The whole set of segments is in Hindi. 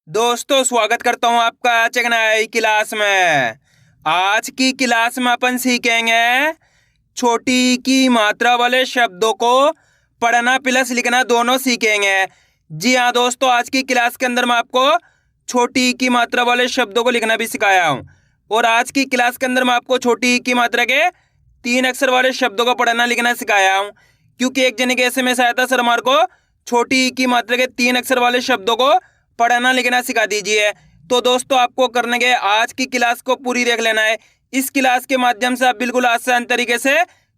दोस्तों स्वागत करता हूं आपका आज एक नई क्लास में। आज की क्लास में अपन सीखेंगे छोटी ई की मात्रा वाले शब्दों को पढ़ना प्लस लिखना दोनों सीखेंगे। जी हाँ दोस्तों, आज की क्लास के अंदर मैं आपको छोटी ई की मात्रा वाले शब्दों को लिखना भी सिखाया हूं। और आज की क्लास के अंदर मैं आपको छोटी ई की मात्रा के 3 अक्षर वाले शब्दों को पढ़ना लिखना सिखाया हूँ, क्योंकि एक जने के SMS आया था, सर हमारे को छोटी ई की मात्रा के 3 अक्षर वाले शब्दों को पढ़ना लिखना सिखा दीजिए। तो दोस्तों आपको करने के आज की क्लास को पूरी देख लेना है। इस क्लास के माध्यम से आप बिल्कुल आसान तरीके से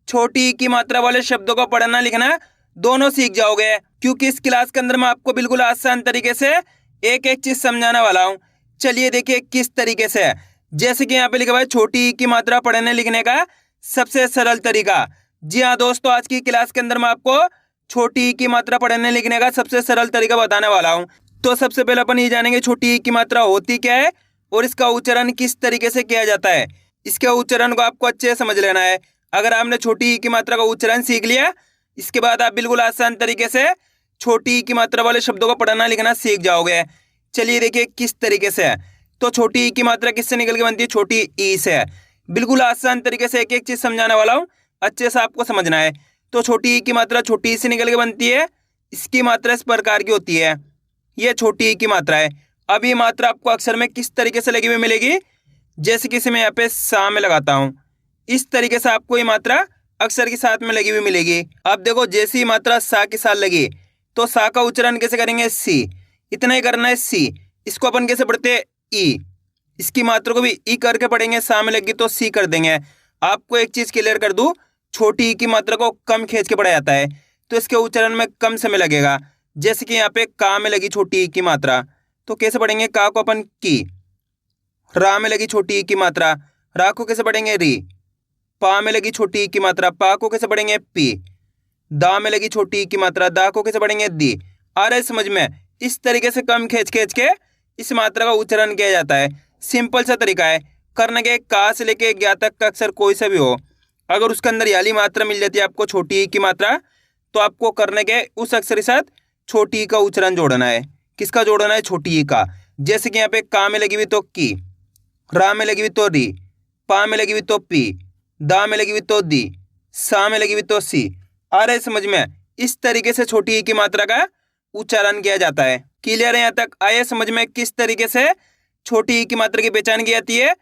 छोटी ई की मात्रा वाले शब्दों को पढ़ना लिखना दोनों सीख जाओगे, क्योंकि इस क्लास के अंदर मैं आपको बिल्कुल आसान तरीके से एक एक चीज समझाने वाला हूँ। चलिए देखिए किस तरीके से। जैसे कि यहाँ पे लिखा हुआ है छोटी ई की मात्रा पढ़ने लिखने का सबसे सरल तरीका। जी हाँ दोस्तों, आज की क्लास के अंदर मैं आपको छोटी ई की मात्रा पढ़ने लिखने का सबसे सरल तरीका बताने वाला हूँ। तो सबसे पहले अपन ये जानेंगे छोटी ई की मात्रा होती क्या है और इसका उच्चारण किस तरीके से किया जाता है। इसके उच्चारण को आपको अच्छे से समझ लेना है। अगर आपने छोटी ई की मात्रा का उच्चारण सीख लिया, इसके बाद आप बिल्कुल आसान तरीके से छोटी ई की मात्रा वाले शब्दों को पढ़ना लिखना सीख जाओगे। चलिए देखिए किस तरीके से। तो छोटी ई की मात्रा किससे निकल के बनती है? छोटी ई से। बिल्कुल आसान तरीके से एक एक चीज समझाने वाला हूँ, अच्छे से आपको समझना है। तो छोटी ई की मात्रा छोटी ई से निकल के बनती है। इसकी मात्रा इस प्रकार की होती है, ये छोटी ई की मात्रा है। अब ये मात्रा आपको अक्षर में किस तरीके से लगी हुई मिलेगी? जैसे कि इसे मैं यहाँ पे सा में लगाता हूँ, इस तरीके से आपको ये मात्रा अक्षर के साथ में लगी हुई मिलेगी। अब देखो जैसी ही मात्रा सा के साथ लगी तो सा का उच्चारण कैसे करेंगे? सी। इतना ही करना है, सी। इसको अपन कैसे पढ़ते हैं? ई। इसकी मात्रा को भी ई करके पढ़ेंगे, सा में लगी तो सी कर देंगे। आपको एक चीज क्लियर कर दूं, छोटी ई की मात्रा को कम खींच के पढ़ा जाता है, तो इसके उच्चारण में कम समय लगेगा। जैसे कि यहाँ पे का में लगी छोटी ई की मात्रा, तो कैसे पढ़ेंगे? का को अपन की। रा में लगी छोटी ई की मात्रा, रा को कैसे पढ़ेंगे? री। पा में लगी छोटी ई की मात्रा, पा को कैसे पढ़ेंगे? पी। दा में लगी छोटी ई की मात्रा, दा को कैसे पढ़ेंगे? दी। आ रहा है समझ में? इस तरीके से कम खींच खींच के इस मात्रा का उच्चारण किया जाता है। सिंपल सा तरीका है करने के। का से लेके ज्ञा तक का अक्षर कोई सा भी हो, अगर उसके अंदर याली मात्रा मिल जाती है आपको छोटी ई की मात्रा, तो आपको करने के उस अक्षर के साथ छोटी ई का उच्चारण जोड़ना है। किसका जोड़ना है? छोटी ई का। जैसे कि यहाँ पे का में लगी हुई तो की, रा में लगी हुई तो री, पा में लगी हुई तो पी, दा में लगी हुई तो दी, सा में लगी हुई तो सी। आ रहा है समझ में? इस तरीके से छोटी ई की मात्रा का उच्चारण किया जाता है। क्लियर है यहाँ तक? आए समझ में किस तरीके से छोटी ई की मात्रा की पहचान की जाती है,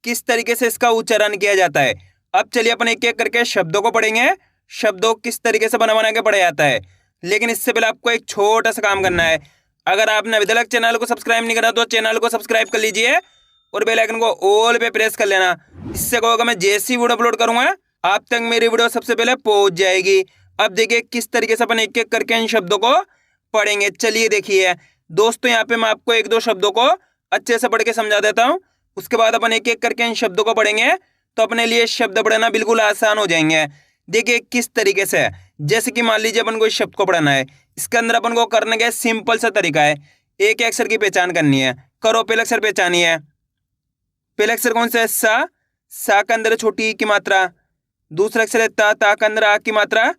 किस तरीके से इसका उच्चारण किया जाता है। अब चलिए अपन एक एक करके शब्दों को पढ़ेंगे। शब्दों किस तरीके से बना के पढ़ा जाता है। लेकिन इससे पहले आपको एक छोटा सा काम करना है। अगर आपने अभी तक चैनल को सब्सक्राइब नहीं करा तो चैनल को सब्सक्राइब कर लीजिए और बेल आइकन को ऑल पे प्रेस कर लेना। इससे क्या होगा, मैं जैसी वीडियो अपलोड करूंगा आप तक मेरी वीडियो सबसे पहले पहुंच जाएगी। अब देखिए किस तरीके से अपन एक एक करके इन शब्दों को पढ़ेंगे। चलिए देखिए दोस्तों, यहाँ पे मैं आपको एक दो शब्दों को अच्छे से पढ़ के समझा देता हूँ, उसके बाद अपन एक एक करके इन शब्दों को पढ़ेंगे, तो अपने लिए शब्द पढ़ना बिल्कुल आसान हो जाएंगे। देखिए किस तरीके से। जैसे कि मान लीजिए अपन को इस शब्द को पढ़ना है, इसके अंदर अपन को करने का सिंपल सा तरीका है, एक अक्षर की पहचान करनी है। करो, पहला अक्षर पहचानिए। पहला अक्षर कौन सा है? सा। सा के अंदर छोटी ई की मात्रा। दूसरा अक्षर है ता, ता के अंदर आ की मात्रा।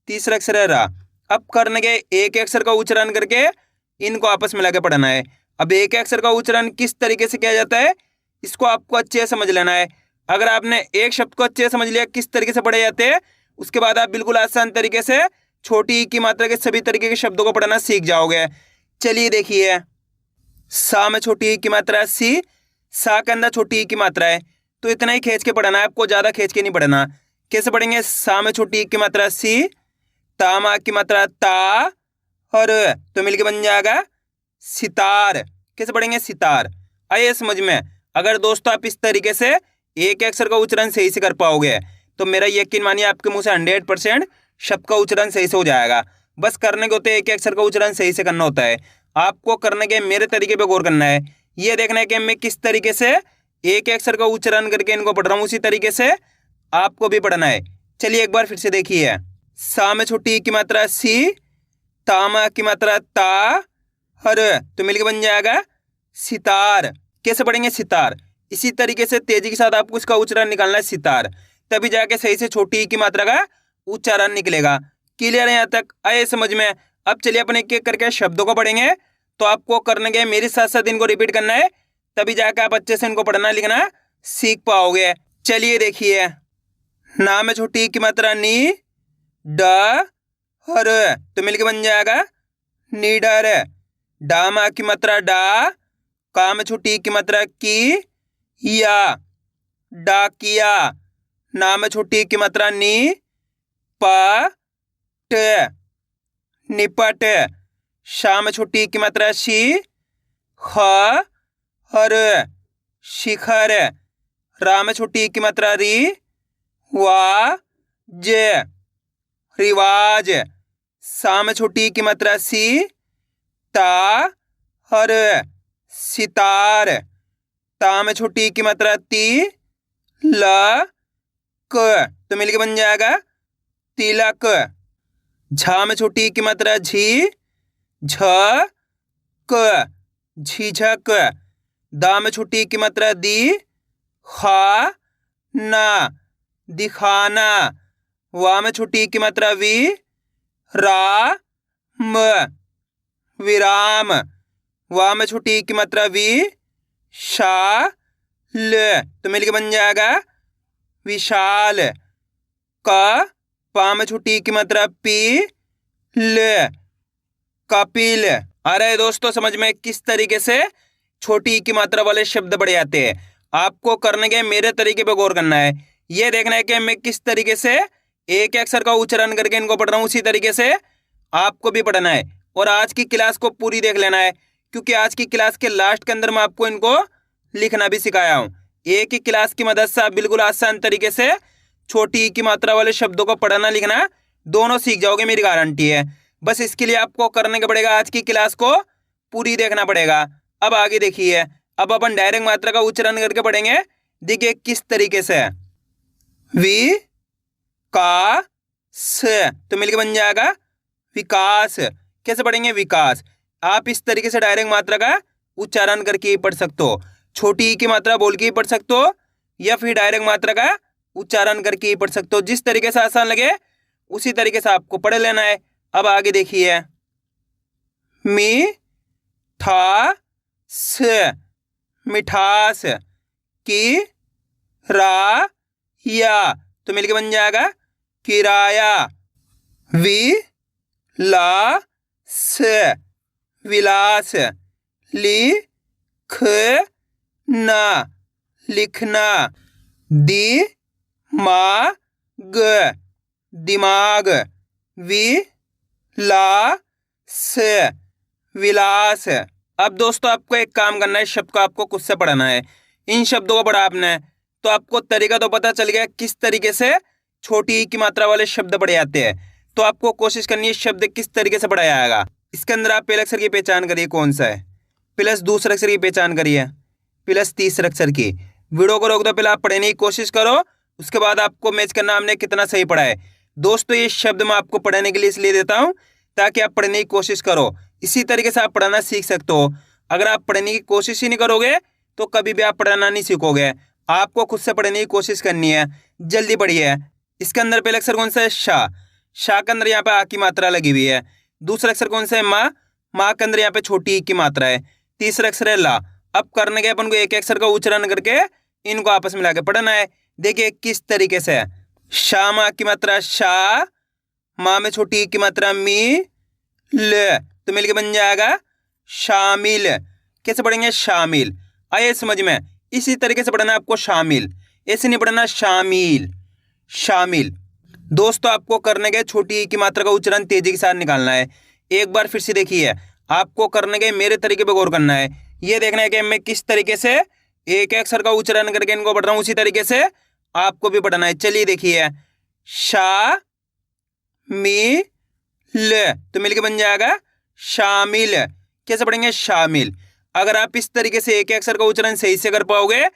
तीसरा अक्षर है रा। अब करने के एक अक्षर का उच्चारण करके इनको आपस में लगा पढ़ना है। अब एक अक्षर का उच्चारण किस तरीके से किया जाता है, इसको आपको अच्छे से समझ लेना है। अगर आपने एक शब्द को अच्छे से समझ लिया किस तरीके से पढ़े जाते हैं, उसके बाद आप बिल्कुल आसान तरीके से छोटी ई की मात्रा के सभी तरीके के शब्दों को पढ़ना सीख जाओगे। चलिए देखिए, सा में छोटी ई की मात्रा है सी। सा के अंदर छोटी ई की मात्रा है, तो इतना ही खींच के पढ़ना है आपको, ज्यादा खींच के नहीं पढ़ना। कैसे पढ़ेंगे? सा में छोटी ई की मात्रा सी, ता में की मात्रा ता, और तो मिलके बन जाएगा सितार। कैसे पढ़ेंगे? सितार। आइए समझ में। अगर दोस्तों आप इस तरीके से एक अक्षर का उच्चारण सही से कर पाओगे तो मेरा यकीन मानिए आपके मुंह से 100% शब्द का उच्चारण सही से हो जाएगा। बस करने के होते हैं एक अक्षर का उच्चारण सही से करना होता है। आपको करने के मेरे तरीके पे गौर करना है, ये देखना है कि मैं किस तरीके से एक अक्षर का उच्चारण करके इनको पढ़ रहा हूँ, उसी तरीके से आपको भी पढ़ना है। चलिए एक बार फिर से देखिए, सा में छोटी ई की मात्रा सी, ता में की मात्रा ता, और तो मिलकर बन जाएगा सितार। कैसे पढ़ेंगे? सितार। इसी तरीके से तेजी के साथ आपको इसका उच्चारण निकालना है, सितार, तभी जाके सही से छोटी ई की मात्रा का उच्चारण निकलेगा। क्लियर है यहाँ तक? आए समझ में? अब चलिए अपन एक एक करके शब्दों को पढ़ेंगे, तो आपको करने के मेरे साथ साथ इनको रिपीट करना है, तभी जाकर आप अच्छे से इनको पढ़ना लिखना सीख पाओगे। चलिए देखिए, ना में छोटी की मात्रा नी, ड हर, तो मिलके बन जाएगा नीडर। डा मा की मात्रा डा, का में छोटी की मात्रा की, या डाकिया। ना में छोटी की मात्रा नी, प ट निपट। शा में छोटी की मात्रा शी, ख हर शिखर। रा में छोटी की मात्रा री, वा ज रिवाज। सा में छोटी की मात्रा सी, ता हर सितार। ता में छोटी की मात्रा ती, ल क, तो मिलके बन जाएगा तिलक। झा में छोटी की मात्रा झी, झ क झिझक। दा में छोटी की मात्रा दी, खा ना दिखाना। वा में छोटी की मात्रा वी, रा म विराम। वा में छोटी की मात्रा वी, शा ल, तो मिलके बन जाएगा विशाल। क पा में छोटी की मात्रा पी, ल कपिल। आ रहे दोस्तों समझ में किस तरीके से छोटी की मात्रा वाले शब्द बढ़े जाते हैं। आपको करने के मेरे तरीके पे गौर करना है, ये देखना है कि मैं किस तरीके से एक अक्षर का उच्चारण करके इनको पढ़ रहा हूँ, उसी तरीके से आपको भी पढ़ना है। और आज की क्लास को पूरी देख लेना है, क्योंकि आज की क्लास के लास्ट के अंदर मैं आपको इनको लिखना भी सिखाया हूँ। एक ही क्लास की मदद से आप बिल्कुल आसान तरीके से छोटी की मात्रा वाले शब्दों को पढ़ना लिखना दोनों सीख जाओगे, मेरी गारंटी है। बस इसके लिए आपको करने का पड़ेगा, आज की क्लास को पूरी देखना पड़ेगा। अब आगे देखिए, अब अपन डायरेक्ट मात्रा का उच्चारण करके पढ़ेंगे। देखिए किस तरीके से, वि का स, तो मिलके बन जाएगा विकास। कैसे पढ़ेंगे? विकास। आप इस तरीके से डायरेक्ट मात्रा का उच्चारण करके ही पढ़ सकते हो, छोटी ई की मात्रा बोल के ही पढ़ सकते हो, या फिर डायरेक्ट मात्रा का उच्चारण करके ही पढ़ सकते हो। जिस तरीके से आसान लगे उसी तरीके से आपको पढ़ लेना है। अब आगे देखिए, मी ठा स मिठास, की रा या, तो मिलके बन जाएगा किराया। वि ला स विलास, लि ख ना लिखना, दि मा ग दिमाग, वि ला स विलास। अब दोस्तों आपको एक काम करना है, शब्द को आपको खुद से पढ़ना है। इन शब्दों को पढ़ा आपने तो आपको तरीका तो पता चल गया किस तरीके से छोटी ई की मात्रा वाले शब्द पढ़े जाते हैं। तो आपको कोशिश करनी है शब्द किस तरीके से पढ़ा जाएगा। इसके अंदर आप पहले अक्षर की पहचान करिए कौन सा है, प्लस दूसरे अक्षर की पहचान करिए, प्लस तीसरे अक्षर की। वीडियो को रोक दो, पहले आप पढ़ने की कोशिश करो, उसके बाद आपको मैच करना हमने कितना सही पढ़ा है। दोस्तों ये शब्द मैं आपको पढ़ने के लिए इसलिए देता हूँ ताकि आप पढ़ने की कोशिश करो, इसी तरीके से आप पढ़ना सीख सकते हो। अगर आप पढ़ने की कोशिश ही नहीं करोगे तो कभी भी आप पढ़ना नहीं सीखोगे। आपको खुद से पढ़ने की कोशिश करनी है, जल्दी पढ़िए। इसके अंदर पहले अक्षर कौन सा है? शा। शा के अंदर यहाँ पे आ की मात्रा लगी हुई है। दूसरा अक्षर कौन सा है? मा। माँ के अंदर यहाँ पे छोटी ई की मात्रा है। तीसरा अक्षर है ला। अब करने के अपन को एक अक्षर का उच्चारण करके इनको आपस में मिला के पढ़ना है। देखिए किस तरीके से, शा माँ की मात्रा शा, माँ में छोटी ई की मात्रा मी, ल, तो मिलके बन जाएगा शामिल। कैसे पढ़ेंगे? शामिल। आइए समझ में, इसी तरीके से पढ़ना है आपको, शामिल। ऐसे नहीं पढ़ना, शामिल शामिल। दोस्तों आपको करने के छोटी ई की मात्रा का उच्चारण तेजी के साथ निकालना है। एक बार फिर से देखिए, आपको करने के मेरे तरीके पे गौर करना है। ये देखना है कि मैं किस तरीके से एक अक्षर का उच्चारण करके इनको पढ़ रहा हूँ, उसी तरीके से आपको भी पढ़ना है। चलिए देखिए, शा मी ल, तो मिलके बन जाएगा शामिल। कैसे पढ़ेंगे? शामिल। अगर आप इस तरीके से एक अक्षर का उच्चारण सही से कर पाओगे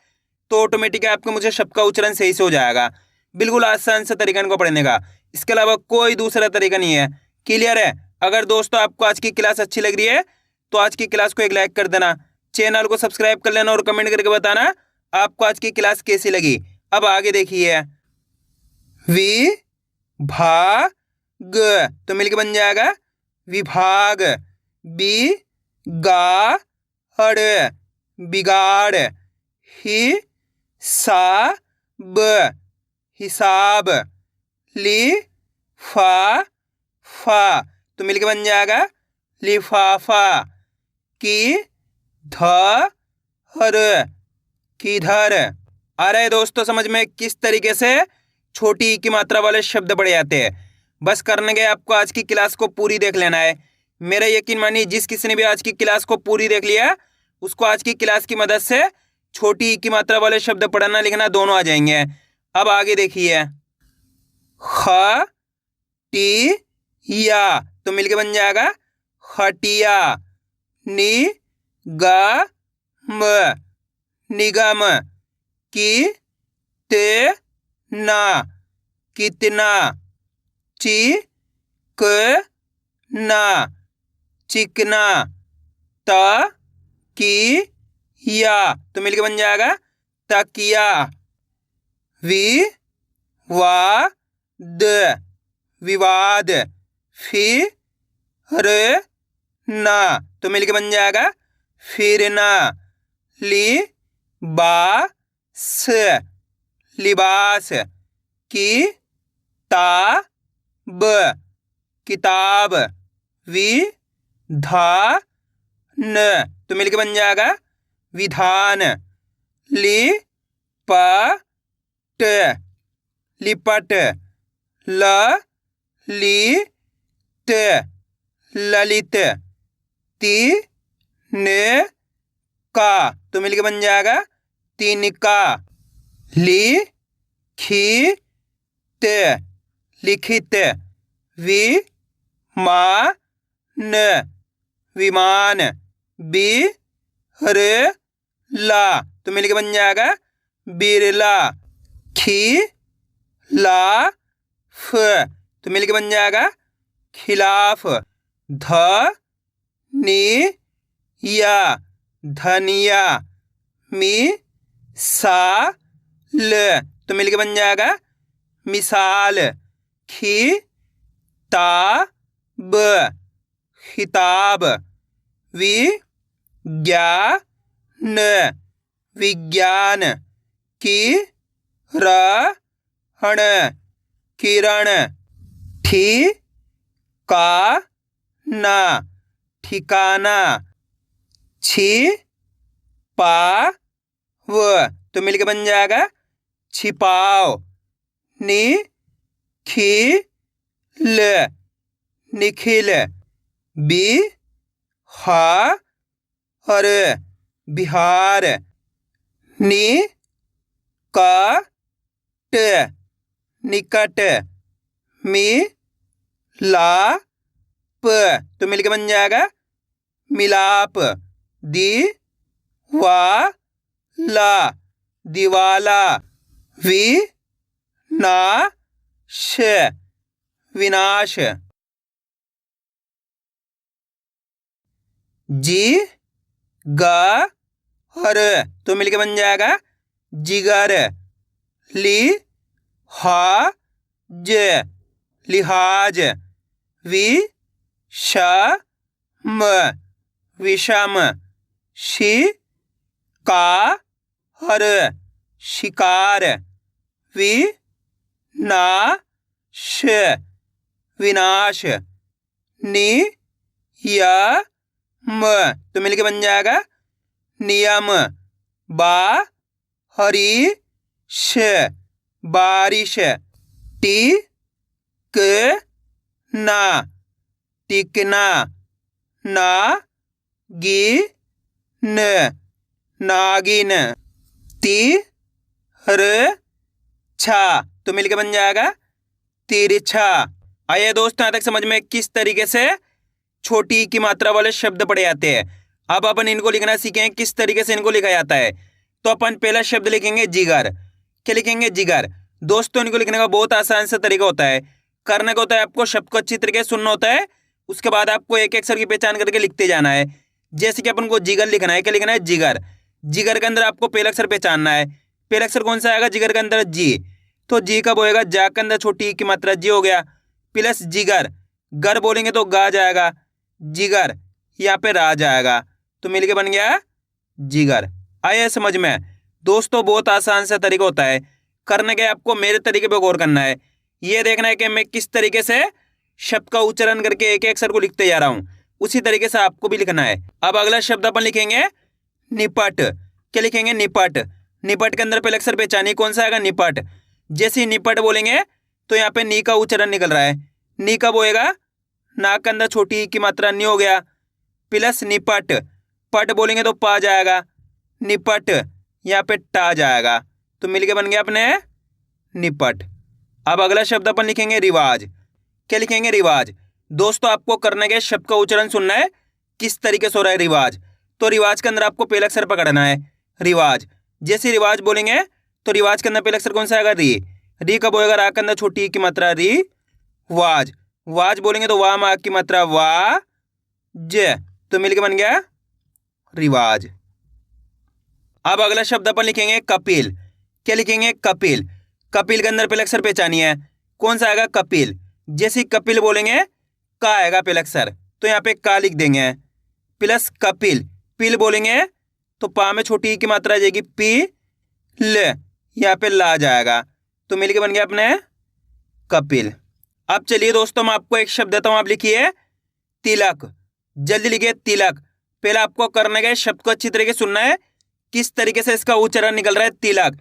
तो ऑटोमेटिक आपके मुझे शब्द का उच्चारण सही से हो जाएगा। बिल्कुल आसान सा तरीका इनको पढ़ने का, इसके अलावा कोई दूसरा तरीका नहीं है। क्लियर है? अगर दोस्तों आपको आज की क्लास अच्छी लग रही है तो आज की क्लास को एक लाइक कर देना, चैनल को सब्सक्राइब कर लेना और कमेंट करके बताना आपको आज की क्लास कैसी लगी। अब आगे देखिए, वि भा ग, तो मिलके बन जाएगा विभाग। बी गाड़ बिगाड़, हिसाब हिसाब, लिफाफा तो मिलके बन जाएगा लिफाफा, किधर किधर। आ रहा है दोस्तों समझ में किस तरीके से छोटी ई की मात्रा वाले शब्द पढ़े जाते हैं। बस करने गए आपको आज की क्लास को पूरी देख लेना है। मेरा यकीन मानिए जिस किसी ने भी आज की क्लास को पूरी देख लिया उसको आज की क्लास की मदद से छोटी ई की मात्रा वाले शब्द पढ़ना लिखना दोनों आ जाएंगे। अब आगे देखिए, खटिया तो मिलके बन जाएगा खटिया, निगम निगम, कितना कितना, चिकना चिकना, तकिया तो मिलके बन जाएगा तकिया, विवाद विवाद, फिरना तो मिलके बन जाएगा फिरना, लिबास लिबास, किताब किताब, विधान तो मिलके बन जाएगा विधान, लिपट लिपट, ललित ललित, तिनका तो मिलके बन जाएगा तिनका, लिखित लिखित, विमान विमान, बिरला तो मिलके बन जाएगा बिरला, खिलाफ तो मिलके बन जाएगा खिलाफ, धनिया धनिया, मिसाल तो मिलके बन जाएगा मिसाल, खिताब खिताब, विज्ञान विज्ञान, किरण किरण, ठिकाना ठिकाना, छिपाव तो मिलके बन जाएगा छिपाव, निखिल निखिल, बिहार बिहार, निकट निकट, मिलाप तो मिलके बन जाएगा मिलाप, दिवाला दिवाला, विनाश विनाश, जिगर तो मिलके बन जाएगा जिगर, लिहाज लिहाज, विषम विषम, शिकार शिकार, विनाश विनाश, नियम तो मिलके बन जाएगा नियम, बारिश बारिश, टिकना टिकना, नागिन नागिन, तिरछा तो मिलके बन जाएगा तिरछा। आइए दोस्तों यहाँ तक समझ में किस तरीके से छोटी की मात्रा वाले शब्द पढ़े जाते हैं। अब अपन इनको लिखना सीखें किस तरीके से इनको लिखा जाता है। तो अपन पहला शब्द लिखेंगे जिगर। क्या लिखेंगे? जिगर। दोस्तों इनको लिखने का बहुत आसान सा तरीका होता है। करने का होता है आपको शब्द को अच्छी तरीके से सुनना होता है, उसके बाद आपको एक एक अक्षर की पहचान करके लिखते जाना है। जैसे कि अपन को जिगर लिखना है। क्या लिखना है? जिगर। जिगर के अंदर आपको पहला अक्षर पहचानना है। पहला अक्षर कौन सा आएगा जिगर के अंदर? जी। तो जी कब होएगा? जा के अंदर छोटी की मात्रा जी हो गया प्लस जिगर। गर बोलेंगे तो गा जाएगा। जिगर यहाँ पे रा जाएगा, तो मिलके बन गया जिगर। आया समझ में दोस्तों? बहुत आसान सा तरीका होता है करने के, आपको मेरे तरीके पे गौर करना है। ये देखना है कि मैं किस तरीके से शब्द का उच्चारण करके एक एक अक्षर को लिखते जा रहा हूँ, उसी तरीके से आपको भी लिखना है। अब अगला शब्द अपन लिखेंगे निपट। क्या लिखेंगे? निपट। निपट के अंदर पहले अक्षर पहचानिए कौन सा आएगा? निपट। जैसे ही निपट बोलेंगे तो यहाँ पे नी का उच्चारण निकल रहा है। नी कब होएगा? नाक के अंदर छोटी की मात्रा नी हो गया, प्लस निपट। पट बोलेंगे तो पा जाएगा, निपट यहाँ पे टा जाएगा, तो मिलके बन गया अपने निपट। अब अगला शब्द अपन लिखेंगे रिवाज। क्या लिखेंगे? रिवाज। दोस्तों आपको करने के शब्द का उच्चारण सुनना है किस तरीके से हो रहा है रिवाज। तो रिवाज के अंदर आपको पहला अक्षर पकड़ना है, रिवाज। जैसे रिवाज बोलेंगे तो रिवाज के अंदर पहला अक्षर कौन सा आएगा? री। री कब होएगा? रा के अंदर छोटी की मात्रा री, वाज। वाज बोलेंगे तो वाह माँ की मात्रा वाह ज, तो मिलके बन गया रिवाज। अब अगला शब्द अपन लिखेंगे कपिल। क्या लिखेंगे? कपिल। कपिल के अंदर पहला अक्षर पहचानिए है, कौन सा आएगा? कपिल। जैसे कपिल बोलेंगे का आएगा पहला अक्षर, तो यहाँ पे का लिख देंगे, प्लस कपिल। पिल बोलेंगे तो पा में छोटी की मात्रा आ जाएगी, पी ल, यहाँ पे ला जाएगा, तो मिलके बन गया अपने कपिल। अब चलिए दोस्तों मैं आपको एक शब्द देता हूँ, आप लिखिए तिलक। जल्दी लिखिए तिलक। पहले आपको करने के शब्द को अच्छी तरीके से सुनना है किस तरीके से इसका उच्चारण निकल रहा है, तिलक।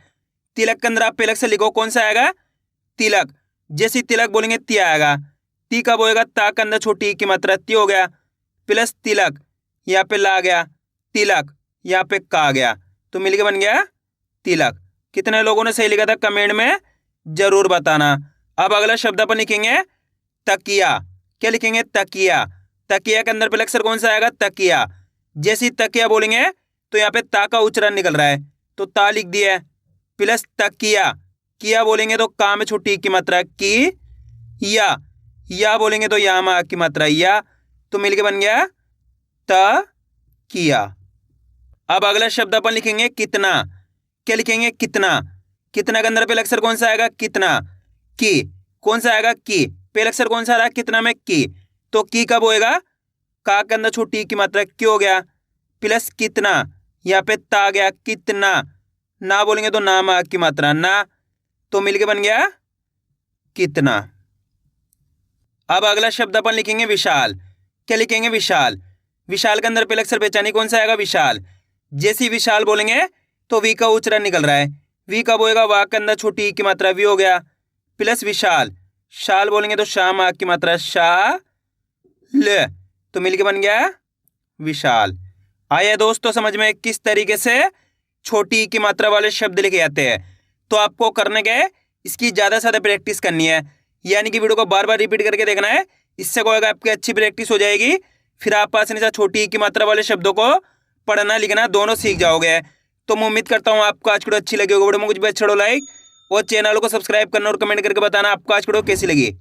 तिलक के अंदर आप पहले से लिखो कौन सा आएगा? तिलक। जैसे तिलक बोलेंगे ती आएगा, ती कब होएगा? ता के अंदर छोटी की मात्रा ती हो गया, प्लस तिलक यहाँ पे ला गया, तिलक यहाँ पे का आ गया, तो मिलके बन गया तिलक। कितने लोगों ने सही लिखा था कमेंट में जरूर बताना। अब अगला शब्द अपन लिखेंगे तकिया। क्या लिखेंगे? तकिया। तकिया के अंदर पहले अक्षर कौन सा आएगा? तकिया। जैसे तकिया बोलेंगे तो यहाँ पे ता का उच्चारण निकल रहा है, तो ता लिख दिया, प्लस तकिया। किया बोलेंगे तो का में छोटी की मात्रा की, या बोलेंगे तो या माँ की मात्रा या, तो मिलके बन गया त किया। अब अगला शब्द अपन लिखेंगे कितना। क्या लिखेंगे? कितना। कितना के अंदर पहला अक्षर कौन सा आएगा? कितना। की। कौन सा आएगा? की। पहला अक्षर कौन सा आ रहा है कितना में? की। तो की कब होएगा? का के अंदर छोटी की मात्रा क्यों हो गया, प्लस कितना, यहाँ पे ता आ गया, कितना। ना बोलेंगे तो ना माँ की मात्रा ना, तो मिलके बन गया कितना। अब अगला शब्द अपन लिखेंगे विशाल। क्या लिखेंगे? विशाल। विशाल के अंदर पहला अक्षर पहचानी कौन सा आएगा? विशाल। जैसे ही विशाल बोलेंगे तो वी का उच्चारण निकल रहा है, वी कब होएगा? वाक के अंदर छोटी की मात्रा वी हो गया, प्लस विशाल। शाल बोलेंगे तो शाह माँ की मात्रा शाह ल, तो मिलके बन गया विशाल। आया दोस्तों समझ में किस तरीके से छोटी की मात्रा वाले शब्द लिखे जाते हैं? तो आपको करने के इसकी ज़्यादा से ज़्यादा प्रैक्टिस करनी है, यानी कि वीडियो को बार बार रिपीट करके देखना है। इससे क्या होगा? आपकी अच्छी प्रैक्टिस हो जाएगी, फिर आप आसानी से छोटी की मात्रा वाले शब्दों को पढ़ना लिखना दोनों सीख जाओगे। तो मैं उम्मीद करता हूँ आपको आज की वीडियो अच्छी लगी होगी। वीडियो में कुछ भी अच्छा हो लाइक और चैनल को सब्सक्राइब करना और कमेंट करके बताना आपको आज की वीडियो कैसी लगी।